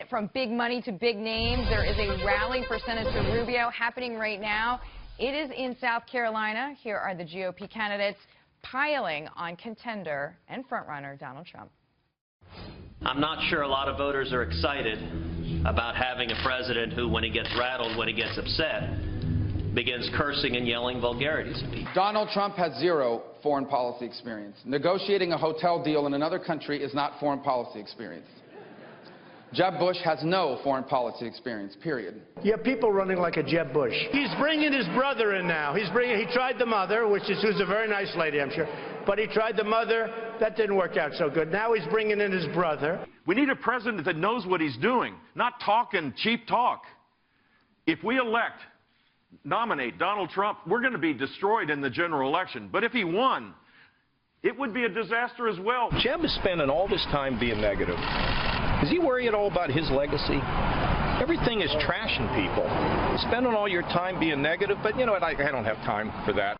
from big money to big names. There is a rally for Senator Rubio happening right now. It is in South Carolina. Here are the GOP candidates piling on contender and frontrunner Donald Trump. I'm not sure a lot of voters are excited about having a president who, when he gets rattled, when he gets upset, begins cursing and yelling vulgarities at people. Donald Trump has zero foreign policy experience. Negotiating a hotel deal in another country is not foreign policy experience. Jeb Bush has no foreign policy experience, period. You have people running like a Jeb Bush. He's bringing his brother in now. He tried the mother, who's a very nice lady, I'm sure. But he tried the mother. That didn't work out so good. Now he's bringing in his brother. We need a president that knows what he's doing, not talking cheap talk. If we nominate Donald Trump, we're going to be destroyed in the general election. But if he won, it would be a disaster as well. Jeb is spending all this time being negative. Does he worry at all about his legacy? Everything is trashing people. Spending all your time being negative, but you know what, I don't have time for that.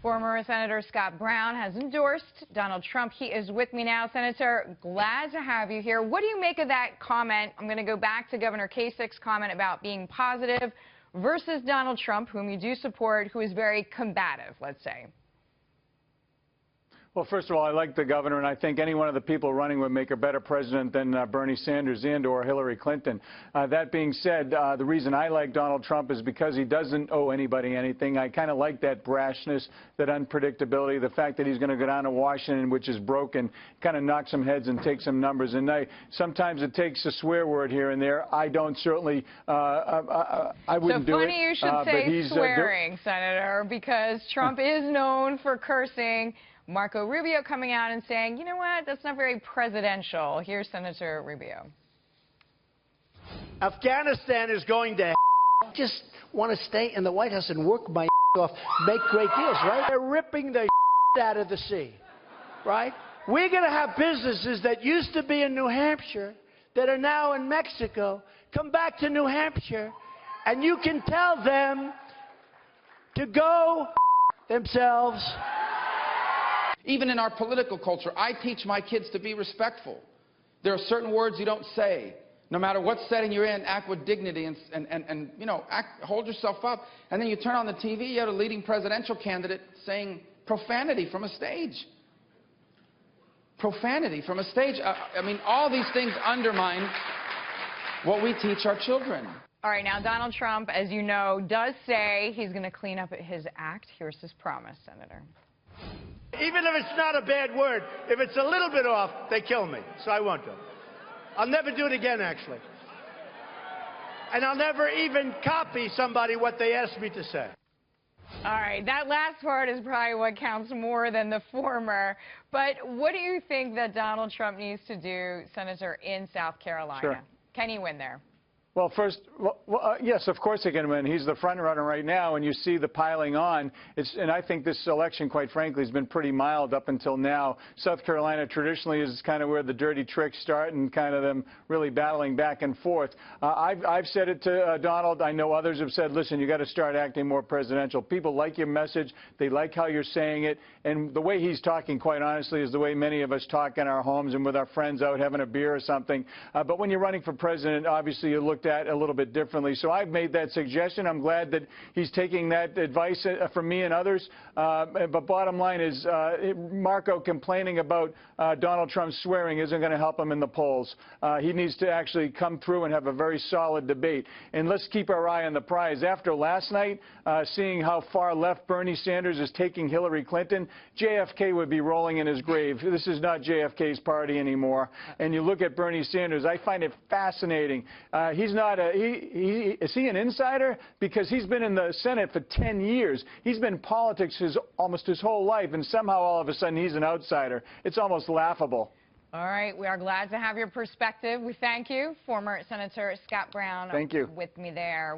Former Senator Scott Brown has endorsed Donald Trump. He is with me now. Senator, glad to have you here. What do you make of that comment? I'm going to go back to Governor Kasich's comment about being positive versus Donald Trump, whom you do support, who is very combative, let's say. Well, first of all, I like the governor, and I think any one of the people running would make a better president than Bernie Sanders and or Hillary Clinton. That being said, the reason I like Donald Trump is because he doesn't owe anybody anything. I kind of like that brashness, that unpredictability, the fact that he's going to go down to Washington, which is broken, kind of knock some heads and take some numbers. And sometimes it takes a swear word here and there. I don't certainly, I wouldn't do it. So funny you should say swearing, Senator, because Trump is known for cursing. Marco Rubio coming out and saying, you know what, that's not very presidential. Here's Senator Rubio. Afghanistan is going to I just want to stay in the White House and work my off, make great deals, right? They're ripping the out of the sea, right? We're going to have businesses that used to be in New Hampshire that are now in Mexico come back to New Hampshire, and you can tell them to go themselves. Even in our political culture, I teach my kids to be respectful. There are certain words you don't say. No matter what setting you're in, act with dignity and you know, hold yourself up. And then you turn on the TV, you have a leading presidential candidate saying profanity from a stage. Profanity from a stage. I mean, all these things undermine what we teach our children. All right, now Donald Trump, as you know, does say he's going to clean up his act. Here's his promise, Senator. Even if it's not a bad word, if it's a little bit off, they kill me. So I won't do it. I'll never do it again, actually. And I'll never even copy somebody what they asked me to say. All right, that last part is probably what counts more than the former. But what do you think that Donald Trump needs to do, Senator, in South Carolina? Sure. Can he win there? Well, first, yes, of course he can win. He's the front runner right now, and you see the piling on. And I think this election, quite frankly, has been pretty mild up until now. South Carolina traditionally is kind of where the dirty tricks start and kind of them really battling back and forth. I've said it to Donald. I know others have said, listen, you got to start acting more presidential. People like your message. They like how you're saying it. And the way he's talking, quite honestly, is the way many of us talk in our homes and with our friends out having a beer or something. But when you're running for president, obviously you looked at a little bit differently. So I've made that suggestion. I'm glad that he's taking that advice from me and others. But bottom line is, Marco complaining about Donald Trump swearing isn't going to help him in the polls. He needs to actually come through and have a very solid debate. And let's keep our eye on the prize. After last night, seeing how far left Bernie Sanders is taking Hillary Clinton, JFK would be rolling in his grave. This is not JFK's party anymore. And you look at Bernie Sanders, I find it fascinating. He's not is he an insider? Because he's been in the Senate for 10 years. He's been in politics almost his whole life, and somehow all of a sudden he's an outsider. It's almost laughable. All right, we are glad to have your perspective. We thank you, former Senator Scott Brown. Thank you. With me there.